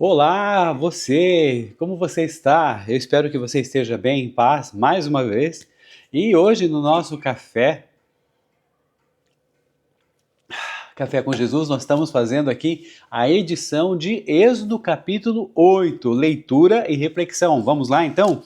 Olá, você! Como você está? Eu espero que você esteja bem, em paz, mais uma vez. E hoje no nosso Café com Jesus, nós estamos fazendo aqui a edição de Êxodo capítulo 8, leitura e reflexão. Vamos lá então?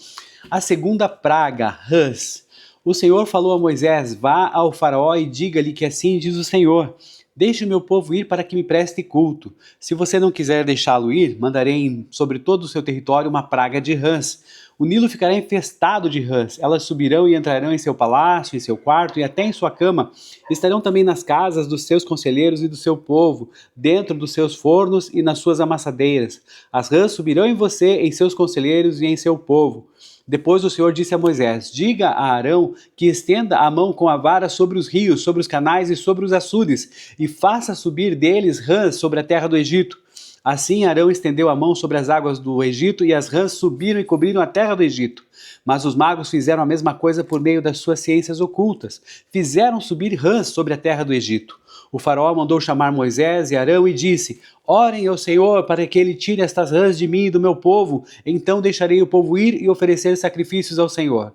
A segunda praga, rãs. O Senhor falou a Moisés: vá ao faraó e diga-lhe que assim diz o Senhor: deixe o meu povo ir para que me preste culto. Se você não quiser deixá-lo ir, mandarei sobre todo o seu território uma praga de rãs. O Nilo ficará infestado de rãs. Elas subirão e entrarão em seu palácio, em seu quarto e até em sua cama. Estarão também nas casas dos seus conselheiros e do seu povo, dentro dos seus fornos e nas suas amassadeiras. As rãs subirão em você, em seus conselheiros e em seu povo. Depois o Senhor disse a Moisés: diga a Arão que estenda a mão com a vara sobre os rios, sobre os canais e sobre os açudes, e faça subir deles rãs sobre a terra do Egito. Assim Arão estendeu a mão sobre as águas do Egito, e as rãs subiram e cobriram a terra do Egito. Mas os magos fizeram a mesma coisa por meio das suas ciências ocultas. Fizeram subir rãs sobre a terra do Egito. O faraó mandou chamar Moisés e Arão e disse: orem ao Senhor para que ele tire estas rãs de mim e do meu povo, então deixarei o povo ir e oferecer sacrifícios ao Senhor.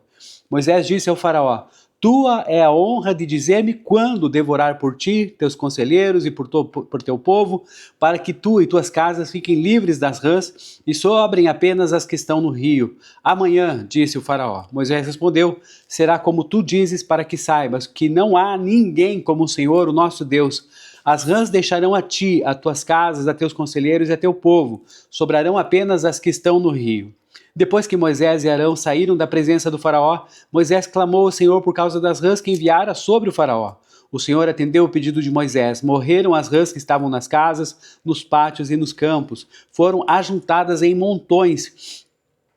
Moisés disse ao faraó: tua é a honra de dizer-me quando devorar por ti, teus conselheiros e por teu povo, para que tu e tuas casas fiquem livres das rãs e sobrem apenas as que estão no rio. Amanhã, disse o faraó. Moisés respondeu: será como tu dizes, para que saibas que não há ninguém como o Senhor, o nosso Deus. As rãs deixarão a ti, a tuas casas, a teus conselheiros e a teu povo. Sobrarão apenas as que estão no rio. Depois que Moisés e Arão saíram da presença do faraó, Moisés clamou ao Senhor por causa das rãs que enviara sobre o faraó. O Senhor atendeu o pedido de Moisés. Morreram as rãs que estavam nas casas, nos pátios e nos campos. Foram ajuntadas em montões.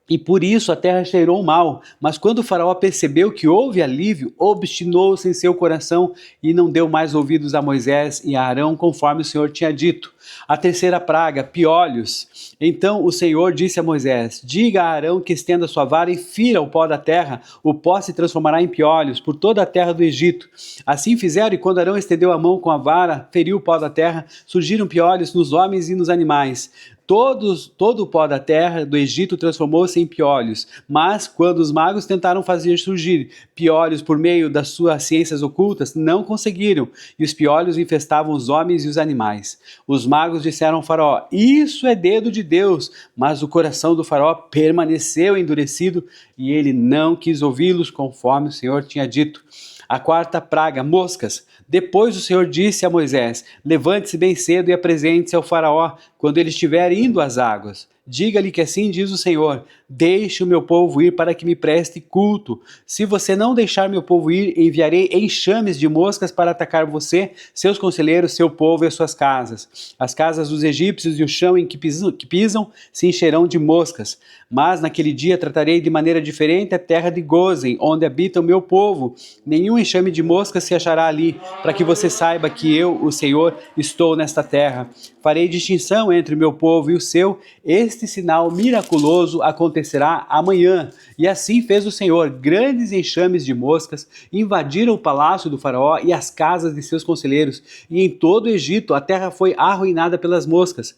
E por isso a terra cheirou mal. Mas quando o faraó percebeu que houve alívio, obstinou-se em seu coração e não deu mais ouvidos a Moisés e a Arão, conforme o Senhor tinha dito. A terceira praga, piolhos. Então o Senhor disse a Moisés: diga a Arão que estenda sua vara e fira o pó da terra. O pó se transformará em piolhos por toda a terra do Egito. Assim fizeram, e quando Arão estendeu a mão com a vara, feriu o pó da terra, surgiram piolhos nos homens e nos animais. Todo o pó da terra do Egito transformou-se em piolhos, mas quando os magos tentaram fazer surgir piolhos por meio das suas ciências ocultas, não conseguiram, e os piolhos infestavam os homens e os animais. Os magos disseram ao faraó: isso é dedo de Deus, mas o coração do faraó permaneceu endurecido e ele não quis ouvi-los conforme o Senhor tinha dito. A quarta praga, moscas. Depois o Senhor disse a Moisés: levante-se bem cedo e apresente-se ao faraó quando ele estiver indo às águas. Diga-lhe que assim diz o Senhor: deixe o meu povo ir para que me preste culto. Se você não deixar meu povo ir, enviarei enxames de moscas para atacar você, seus conselheiros, seu povo e as suas casas. As casas dos egípcios e o chão em que pisam se encherão de moscas. Mas naquele dia tratarei de maneira diferente a terra de Gósen, onde habita o meu povo. Nenhum enxame de moscas se achará ali, para que você saiba que eu, o Senhor, estou nesta terra. Farei distinção entre o meu povo e o seu. Este sinal miraculoso acontecerá amanhã. E assim fez o Senhor. Grandes enxames de moscas invadiram o palácio do faraó e as casas de seus conselheiros. E em todo o Egito a terra foi arruinada pelas moscas.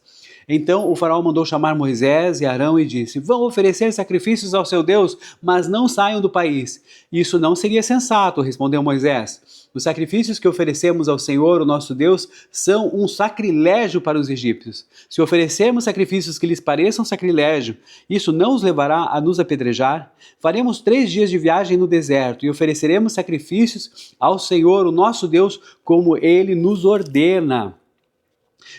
Então o faraó mandou chamar Moisés e Arão e disse: vão oferecer sacrifícios ao seu Deus, mas não saiam do país. Isso não seria sensato, respondeu Moisés. Os sacrifícios que oferecemos ao Senhor, o nosso Deus, são um sacrilégio para os egípcios. Se oferecermos sacrifícios que lhes pareçam sacrilégio, isso não os levará a nos apedrejar? Faremos 3 dias de viagem no deserto e ofereceremos sacrifícios ao Senhor, o nosso Deus, como ele nos ordena.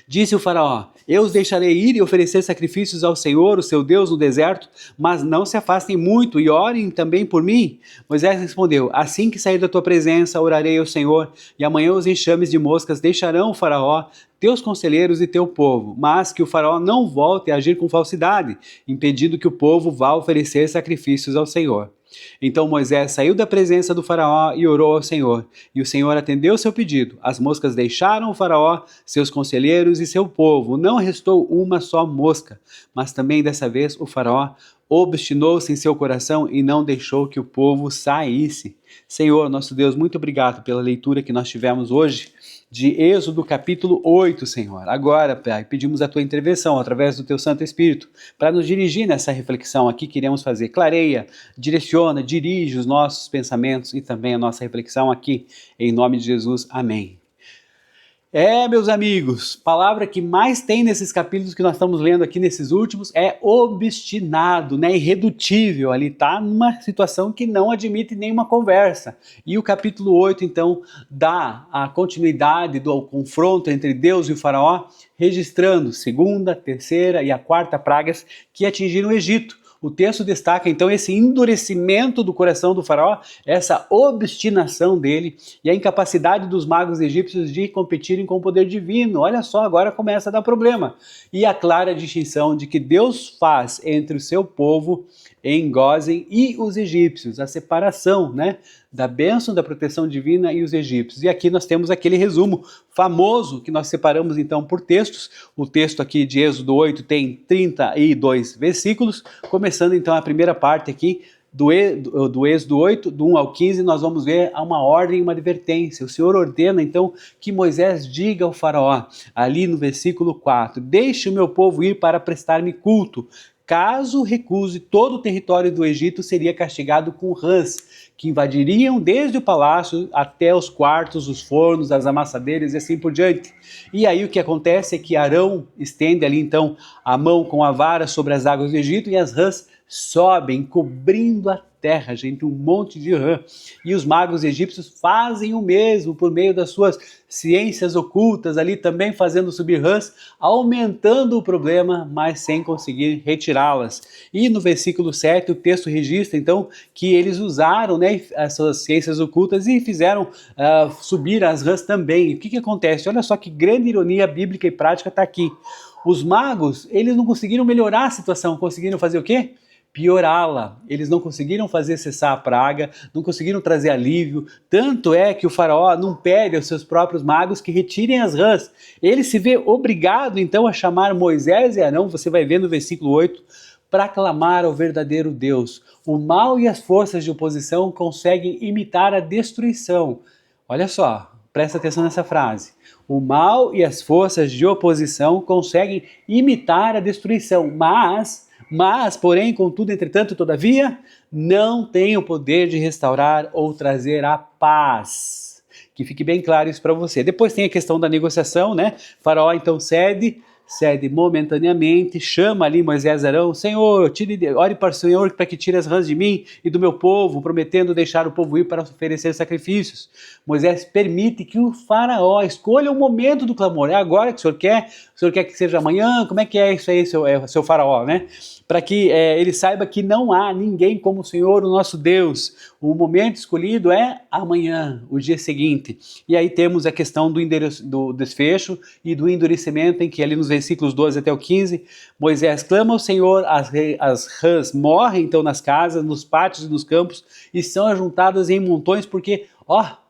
Disse o faraó: eu os deixarei ir e oferecer sacrifícios ao Senhor, o seu Deus, no deserto, mas não se afastem muito e orem também por mim. Moisés respondeu: assim que sair da tua presença, orarei ao Senhor, e amanhã os enxames de moscas deixarão o faraó, teus conselheiros e teu povo, mas que o faraó não volte a agir com falsidade, impedindo que o povo vá oferecer sacrifícios ao Senhor. Então Moisés saiu da presença do faraó e orou ao Senhor, e o Senhor atendeu seu pedido. As moscas deixaram o faraó, seus conselheiros e seu povo. Não restou uma só mosca, mas também dessa vez o faraó obstinou-se em seu coração e não deixou que o povo saísse. Senhor, nosso Deus, muito obrigado pela leitura que nós tivemos hoje. de Êxodo capítulo 8, Senhor. Agora, Pai, pedimos a Tua intervenção através do Teu Santo Espírito para nos dirigir nessa reflexão aqui que iremos fazer. Clareia, direciona, dirige os nossos pensamentos e também a nossa reflexão aqui, em nome de Jesus. Amém. Meus amigos, palavra que mais tem nesses capítulos que nós estamos lendo aqui nesses últimos é obstinado, né? Irredutível. Ali está numa situação que não admite nenhuma conversa. E o capítulo 8, então, dá a continuidade do confronto entre Deus e o faraó, registrando segunda, terceira e a quarta pragas que atingiram o Egito. O texto destaca então esse endurecimento do coração do faraó, essa obstinação dele e a incapacidade dos magos egípcios de competirem com o poder divino. Olha só, agora começa a dar problema. E a clara distinção de que Deus faz entre o seu povo em Gósen e os egípcios, a separação, né, da bênção, da proteção divina e os egípcios. E aqui nós temos aquele resumo famoso que nós separamos então por textos. O texto aqui de Êxodo 8 tem 32 versículos, começando então a primeira parte aqui do Êxodo 8, do 1 ao 15, nós vamos ver uma ordem e uma advertência. O Senhor ordena então que Moisés diga ao faraó, ali no versículo 4, deixe o meu povo ir para prestar-me culto. Caso recuse, todo o território do Egito seria castigado com rãs, que invadiriam desde o palácio até os quartos, os fornos, as amassadeiras e assim por diante. E aí o que acontece é que Arão estende ali então a mão com a vara sobre as águas do Egito e as rãs sobem, cobrindo a terra, gente, um monte de rã. E os magos egípcios fazem o mesmo por meio das suas ciências ocultas, ali também fazendo subir rãs, aumentando o problema, mas sem conseguir retirá-las. E no versículo 7 o texto registra então que eles usaram, né, as suas ciências ocultas e fizeram subir as rãs também. E o que acontece? Olha só que grande ironia bíblica e prática está aqui. Os magos, eles não conseguiram melhorar a situação, conseguiram fazer o quê? Piorá-la. Eles não conseguiram fazer cessar a praga, não conseguiram trazer alívio, tanto é que o faraó não pede aos seus próprios magos que retirem as rãs. Ele se vê obrigado então a chamar Moisés e Arão, você vai ver no versículo 8, para clamar ao verdadeiro Deus. O mal e as forças de oposição conseguem imitar a destruição. Olha só, presta atenção nessa frase. O mal e as forças de oposição conseguem imitar a destruição, mas, porém, contudo, entretanto, todavia, não tem o poder de restaurar ou trazer a paz. Que fique bem claro isso para você. Depois tem a questão da negociação, né? Faraó então cede momentaneamente, chama ali Moisés e Arão, Senhor, ore para o Senhor para que tire as rãs de mim e do meu povo, prometendo deixar o povo ir para oferecer sacrifícios. Moisés permite que o faraó escolha o momento do clamor. É agora que o senhor quer? O senhor quer que seja amanhã? Como é que é isso aí, seu faraó, né? Para que ele saiba que não há ninguém como o Senhor, o nosso Deus. O momento escolhido é amanhã, o dia seguinte. E aí temos a questão do desfecho e do endurecimento, em que ali nos versículos 12 até o 15, Moisés clama ao Senhor, as rãs morrem então nas casas, nos pátios e nos campos, e são ajuntadas em montões, porque,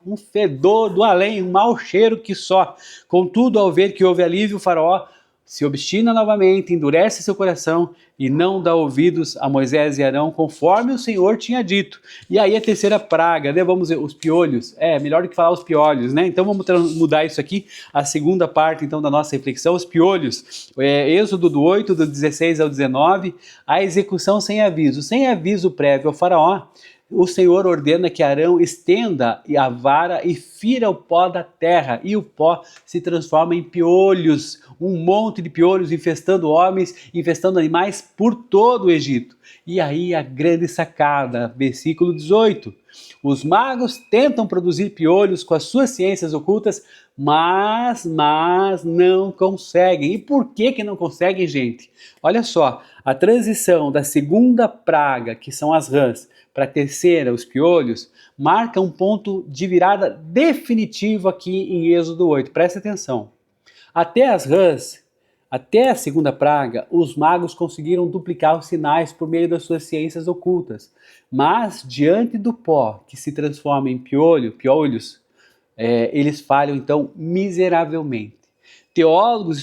um fedor do além, um mau cheiro que só. Contudo, ao ver que houve alívio, o faraó se obstina novamente, endurece seu coração e não dá ouvidos a Moisés e Arão, conforme o Senhor tinha dito. E aí a terceira praga, né? Vamos ver, os piolhos. Melhor do que falar os piolhos, né? Então vamos mudar isso aqui, a segunda parte então da nossa reflexão, os piolhos. Êxodo do 8, do 16 ao 19, a execução sem aviso prévio ao faraó. O Senhor ordena que Arão estenda a vara e fira o pó da terra, e o pó se transforma em piolhos, um monte de piolhos infestando homens, infestando animais por todo o Egito. E aí a grande sacada, versículo 18. Os magos tentam produzir piolhos com as suas ciências ocultas, mas não conseguem. E por que não conseguem, gente? Olha só, a transição da segunda praga, que são as rãs, para a terceira, os piolhos, marca um ponto de virada definitivo aqui em Êxodo 8. Presta atenção. Até as rãs, até a segunda praga, os magos conseguiram duplicar os sinais por meio das suas ciências ocultas. Mas, diante do pó que se transforma em piolhos, eles falham então miseravelmente. Teólogos,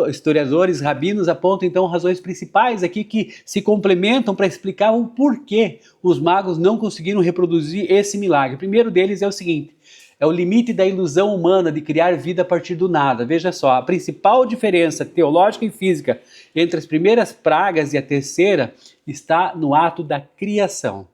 historiadores, rabinos apontam então razões principais aqui que se complementam para explicar o porquê os magos não conseguiram reproduzir esse milagre. O primeiro deles é o seguinte: é o limite da ilusão humana de criar vida a partir do nada. Veja só, a principal diferença teológica e física entre as primeiras pragas e a terceira está no ato da criação.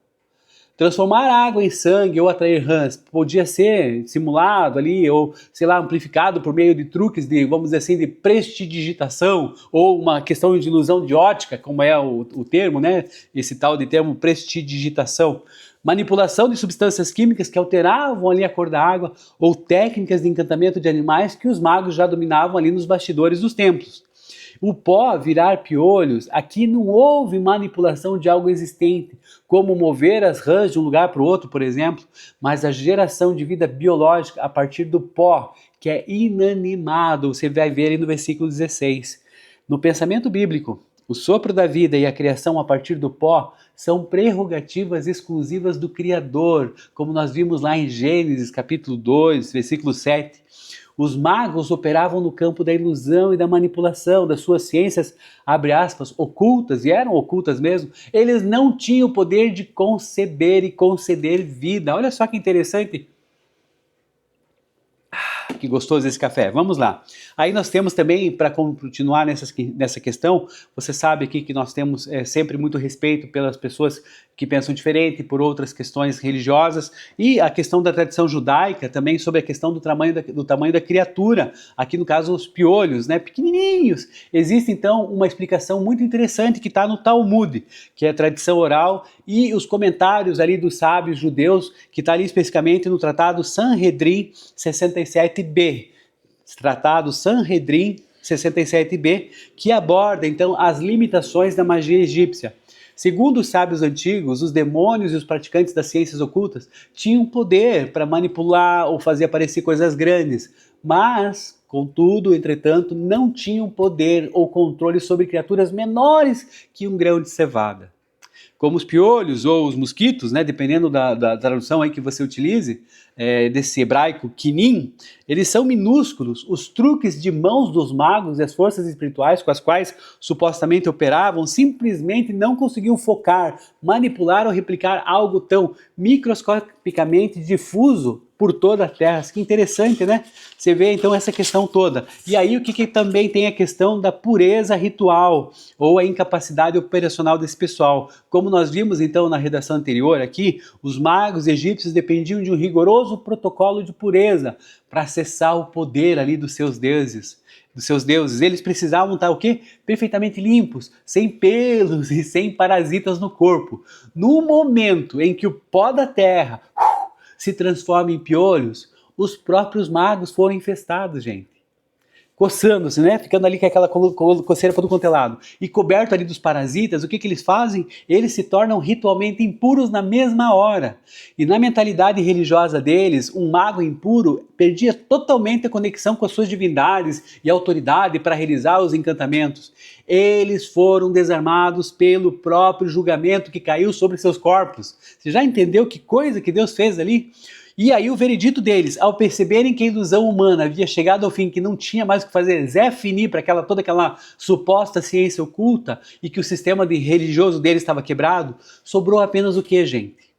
Transformar água em sangue ou atrair rãs podia ser simulado ali, ou sei lá, amplificado por meio de truques de, vamos dizer assim, de prestidigitação, ou uma questão de ilusão de ótica, como é o termo, né? Esse tal de termo prestidigitação. Manipulação de substâncias químicas que alteravam ali a cor da água, ou técnicas de encantamento de animais que os magos já dominavam ali nos bastidores dos templos. O pó virar piolhos, aqui não houve manipulação de algo existente, como mover as rãs de um lugar para o outro, por exemplo, mas a geração de vida biológica a partir do pó, que é inanimado, você vai ver aí no versículo 16. No pensamento bíblico, o sopro da vida e a criação a partir do pó são prerrogativas exclusivas do Criador, como nós vimos lá em Gênesis capítulo 2, versículo 7. Os magos operavam no campo da ilusão e da manipulação, das suas ciências, abre aspas, ocultas, e eram ocultas mesmo. Eles não tinham o poder de conceber e conceder vida. Olha só que interessante. Que gostoso esse café. Vamos lá. Aí nós temos também, para continuar nessa questão, você sabe aqui que nós temos sempre muito respeito pelas pessoas que pensam diferente, por outras questões religiosas, e a questão da tradição judaica também sobre a questão do tamanho da criatura, aqui no caso os piolhos, né, pequenininhos. Existe então uma explicação muito interessante que está no Talmud, que é a tradição oral, e os comentários ali dos sábios judeus, que está ali especificamente no tratado Sanhedrin 67b, tratado Sanhedrin 67b, que aborda então as limitações da magia egípcia. Segundo os sábios antigos, os demônios e os praticantes das ciências ocultas tinham poder para manipular ou fazer aparecer coisas grandes, mas, contudo, entretanto, não tinham poder ou controle sobre criaturas menores que um grão de cevada. Como os piolhos ou os mosquitos, né, dependendo da tradução aí que você utilize, desse hebraico quinim, eles são minúsculos. Os truques de mãos dos magos e as forças espirituais com as quais supostamente operavam simplesmente não conseguiam focar, manipular ou replicar algo tão microscopicamente difuso por toda a Terra. Que interessante, né? Você vê então essa questão toda. E aí o que também tem a questão da pureza ritual ou a incapacidade operacional desse pessoal. Como nós vimos então na redação anterior aqui, os magos egípcios dependiam de um rigoroso protocolo de pureza para acessar o poder ali dos seus deuses. Eles precisavam estar o quê? Perfeitamente limpos, sem pelos e sem parasitas no corpo. No momento em que o pó da terra se transforma em piolhos, os próprios magos foram infestados, gente. Coçando-se, né? Ficando ali com aquela coceira para todo quanto é lado. E coberto ali dos parasitas, o que eles fazem? Eles se tornam ritualmente impuros na mesma hora. E na mentalidade religiosa deles, um mago impuro perdia totalmente a conexão com as suas divindades e autoridade para realizar os encantamentos. Eles foram desarmados pelo próprio julgamento que caiu sobre seus corpos. Você já entendeu que coisa que Deus fez ali? E aí o veredito deles, ao perceberem que a ilusão humana havia chegado ao fim, que não tinha mais o que fazer, Zé finir para toda aquela suposta ciência oculta e que o sistema religioso deles estava quebrado, sobrou apenas o que, gente?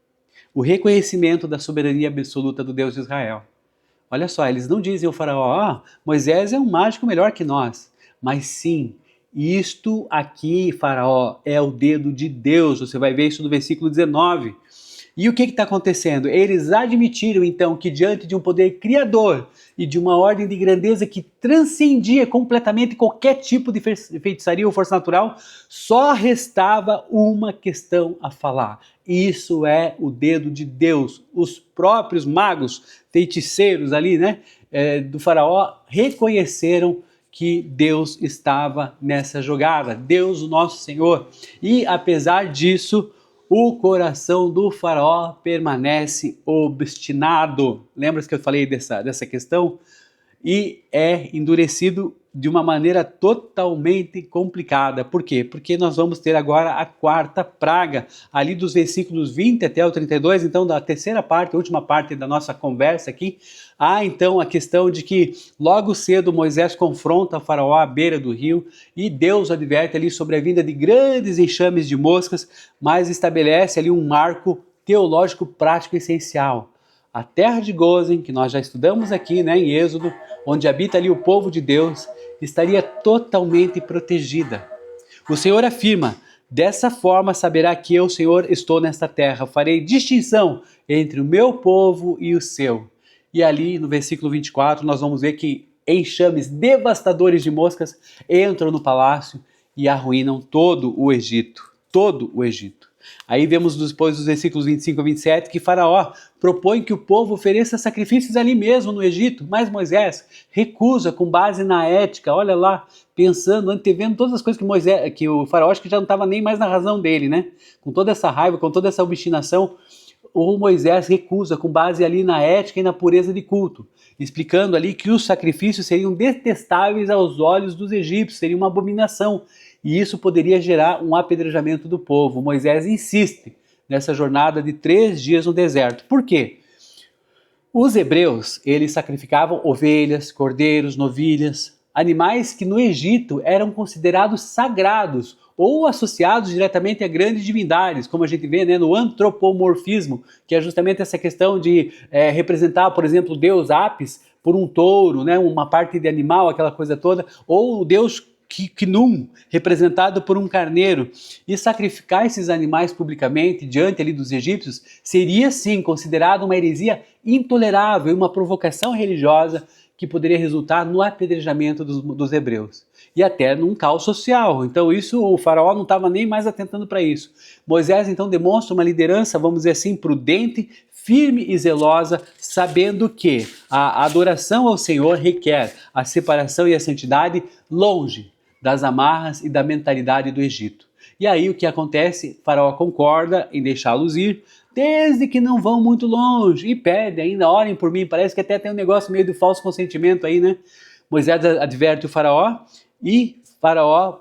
O reconhecimento da soberania absoluta do Deus de Israel. Olha só, eles não dizem ao faraó, Moisés é um mágico melhor que nós, mas sim, isto aqui, faraó, é o dedo de Deus. Você vai ver isso no versículo 19. E o que está acontecendo? Eles admitiram então que diante de um poder criador e de uma ordem de grandeza que transcendia completamente qualquer tipo de feitiçaria ou força natural, só restava uma questão a falar. Isso é o dedo de Deus. Os próprios magos, feiticeiros ali, né, do faraó, reconheceram que Deus estava nessa jogada, Deus o nosso Senhor. E apesar disso, o coração do faraó permanece obstinado. Lembra que eu falei dessa questão? E é endurecido de uma maneira totalmente complicada. Por quê? Porque nós vamos ter agora a quarta praga, ali dos versículos 20 até o 32, então da terceira parte, a última parte da nossa conversa aqui. Há então a questão de que logo cedo Moisés confronta o faraó à beira do rio e Deus adverte ali sobre a vinda de grandes enxames de moscas, mas estabelece ali um marco teológico prático essencial. a terra de Gozem, que nós já estudamos aqui, né, em Êxodo, onde habita ali o povo de Deus, estaria totalmente protegida. O Senhor afirma: dessa forma saberá que eu, Senhor, estou nesta terra, farei distinção entre o meu povo e o seu. E ali no versículo 24 nós vamos ver que enxames devastadores de moscas entram no palácio e arruinam todo o Egito. Todo o Egito. Aí vemos depois dos versículos 25 a 27 que Faraó propõe que o povo ofereça sacrifícios ali mesmo no Egito, mas Moisés recusa com base na ética, olha lá, pensando, antevendo todas as coisas que o Faraó acho que já não estava nem mais na razão dele, né? Com toda essa raiva, com toda essa obstinação, o Moisés recusa com base ali na ética e na pureza de culto, explicando ali que os sacrifícios seriam detestáveis aos olhos dos egípcios, seria uma abominação, e isso poderia gerar um apedrejamento do povo. Moisés insiste nessa jornada de 3 dias no deserto. Por quê? Os hebreus, eles sacrificavam ovelhas, cordeiros, novilhas, animais que no Egito eram considerados sagrados ou associados diretamente a grandes divindades, como a gente vê, né, no antropomorfismo, que é justamente essa questão de representar, por exemplo, o deus Apis por um touro, né, uma parte de animal, aquela coisa toda, ou o deus Khnum, representado por um carneiro, e sacrificar esses animais publicamente diante ali dos egípcios seria sim considerado uma heresia intolerável e uma provocação religiosa que poderia resultar no apedrejamento dos hebreus e até num caos social. Então isso, o faraó não estava nem mais atentando para isso. Moisés então demonstra uma liderança, vamos dizer assim, prudente, firme e zelosa, sabendo que a adoração ao Senhor requer a separação e a santidade longe das amarras e da mentalidade do Egito. E aí o que acontece? Faraó concorda em deixá-los ir, desde que não vão muito longe, e pede ainda, orem por mim, parece que até tem um negócio meio de falso consentimento aí, né? Moisés adverte o faraó,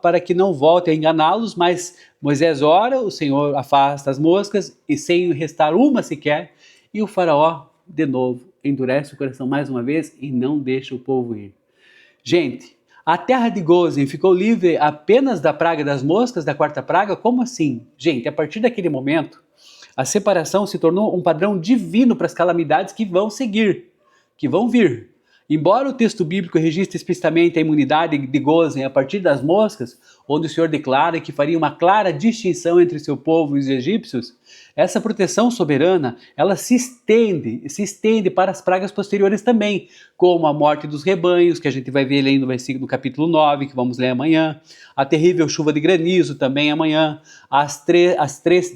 para que não volte a enganá-los, mas Moisés ora, o Senhor afasta as moscas, e sem restar uma sequer, e o faraó, de novo, endurece o coração mais uma vez e não deixa o povo ir. Gente, a terra de Gozem ficou livre apenas da praga das moscas, da 4ª praga? Como assim? Gente, a partir daquele momento, a separação se tornou um padrão divino para as calamidades que vão seguir, que vão vir. Embora o texto bíblico registre explicitamente a imunidade de Gozem a partir das moscas, onde o Senhor declara que faria uma clara distinção entre seu povo e os egípcios, essa proteção soberana, ela se estende para as pragas posteriores também, como a morte dos rebanhos, que a gente vai ver ali no capítulo 9, que vamos ler amanhã, a terrível chuva de granizo também amanhã, as três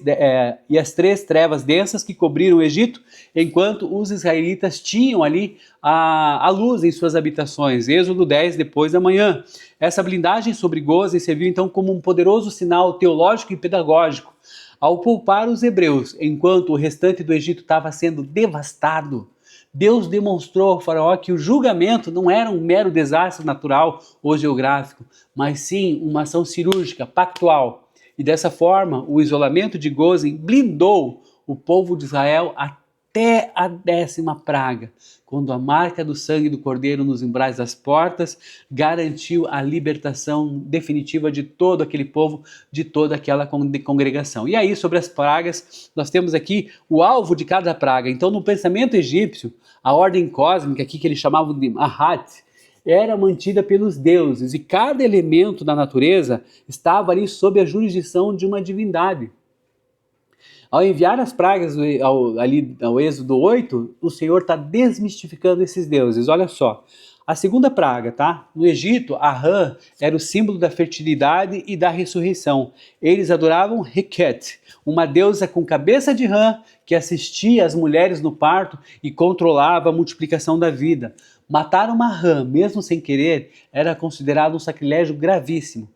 trevas densas que cobriram o Egito, enquanto os israelitas tinham ali a luz em suas habitações. Êxodo 10, depois da manhã. Essa blindagem sobre Gozem serviu então como um poderoso sinal teológico e pedagógico ao poupar os hebreus, enquanto o restante do Egito estava sendo devastado. Deus demonstrou ao faraó que o julgamento não era um mero desastre natural ou geográfico, mas sim uma ação cirúrgica, pactual. E dessa forma, o isolamento de Gozem blindou o povo de Israel até a 10ª praga, quando a marca do sangue do cordeiro nos umbrais das portas garantiu a libertação definitiva de todo aquele povo, de toda aquela congregação. E aí, sobre as pragas, nós temos aqui o alvo de cada praga. Então, no pensamento egípcio, a ordem cósmica, aqui que eles chamavam de Mahat, era mantida pelos deuses, e cada elemento da natureza estava ali sob a jurisdição de uma divindade. Ao enviar as pragas ao Êxodo 8, o Senhor está desmistificando esses deuses. Olha só, a 2ª praga, tá? No Egito, a rã era o símbolo da fertilidade e da ressurreição. Eles adoravam Heket, uma deusa com cabeça de rã que assistia as mulheres no parto e controlava a multiplicação da vida. Matar uma rã, mesmo sem querer, era considerado um sacrilégio gravíssimo.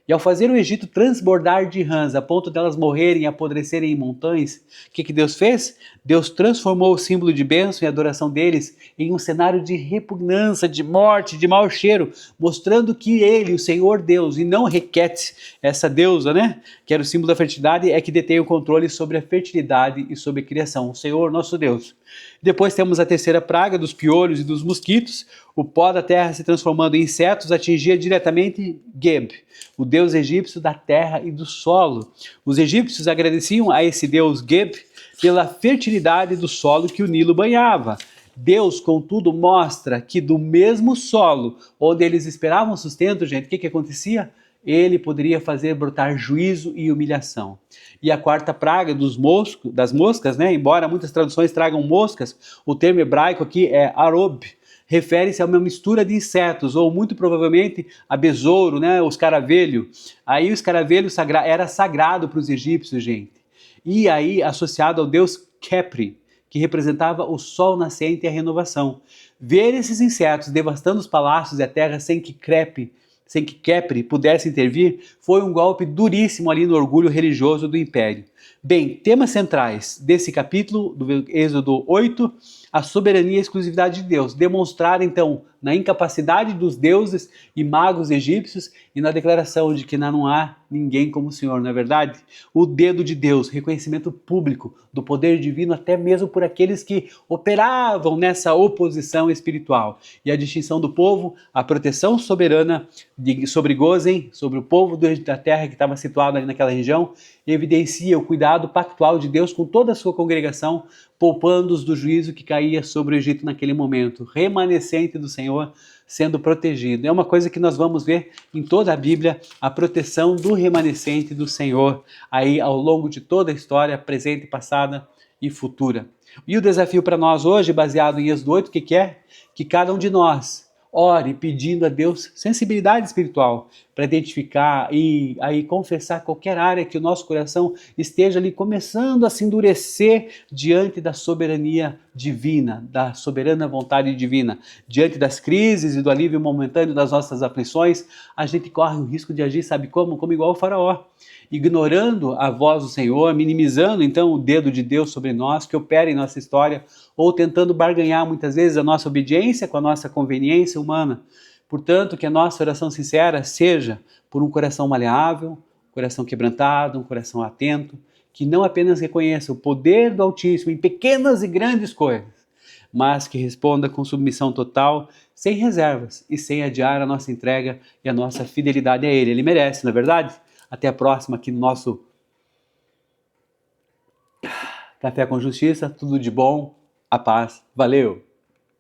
E ao fazer o Egito transbordar de rãs a ponto delas morrerem e apodrecerem em montões, o que Deus fez? Deus transformou o símbolo de bênção e adoração deles em um cenário de repugnância, de morte, de mau cheiro, mostrando que ele, o Senhor Deus, e não Requete, essa deusa, né, que era o símbolo da fertilidade, é que detém o controle sobre a fertilidade e sobre a criação, o Senhor nosso Deus. Depois temos a 3ª praga dos piolhos e dos mosquitos, O pó da terra se transformando em insetos atingia diretamente Geb, o deus egípcio da terra e do solo. Os egípcios agradeciam a esse deus Geb pela fertilidade do solo que o Nilo banhava. Deus, contudo, mostra que do mesmo solo onde eles esperavam sustento, gente, o que acontecia? Ele poderia fazer brotar juízo e humilhação. E a quarta praga das moscas, né? Embora muitas traduções tragam moscas, o termo hebraico aqui é arob, refere-se a uma mistura de insetos, ou muito provavelmente a besouro, né? O escaravelho. Aí o escaravelho era sagrado para os egípcios, gente. E aí associado ao deus Khepri, que representava o sol nascente e a renovação. Ver esses insetos devastando os palácios e a terra sem que Khepri pudesse intervir, foi um golpe duríssimo ali no orgulho religioso do império. Bem, temas centrais desse capítulo, do Êxodo 8, a soberania e a exclusividade de Deus, demonstrada então na incapacidade dos deuses e magos egípcios e na declaração de que não há ninguém como o Senhor, não é verdade? O dedo de Deus, reconhecimento público do poder divino até mesmo por aqueles que operavam nessa oposição espiritual. E a distinção do povo, a proteção soberana sobre Gozen, sobre o povo da terra que estava situado ali naquela região, evidencia o cuidado pactual de Deus com toda a sua congregação, poupando-os do juízo que caía sobre o Egito naquele momento, remanescente do Senhor sendo protegido. É uma coisa que nós vamos ver em toda a Bíblia, a proteção do remanescente do Senhor, aí ao longo de toda a história, presente, passada e futura. E o desafio para nós hoje, baseado em Êxodo 8, o que é? Que cada um de nós ore pedindo a Deus sensibilidade espiritual para identificar e aí confessar qualquer área que o nosso coração esteja ali começando a se endurecer diante da soberania divina, da soberana vontade divina. Diante das crises e do alívio momentâneo das nossas aflições, a gente corre o risco de agir, sabe como? Como igual o faraó, ignorando a voz do Senhor, minimizando então o dedo de Deus sobre nós, que opera em nossa história, ou tentando barganhar muitas vezes a nossa obediência com a nossa conveniência humana. Portanto, que a nossa oração sincera seja por um coração maleável, um coração quebrantado, um coração atento, que não apenas reconheça o poder do Altíssimo em pequenas e grandes coisas, mas que responda com submissão total, sem reservas e sem adiar a nossa entrega e a nossa fidelidade a Ele. Ele merece, não é verdade? Até a próxima aqui no nosso Café com Justiça. Tudo de bom, a paz. Valeu!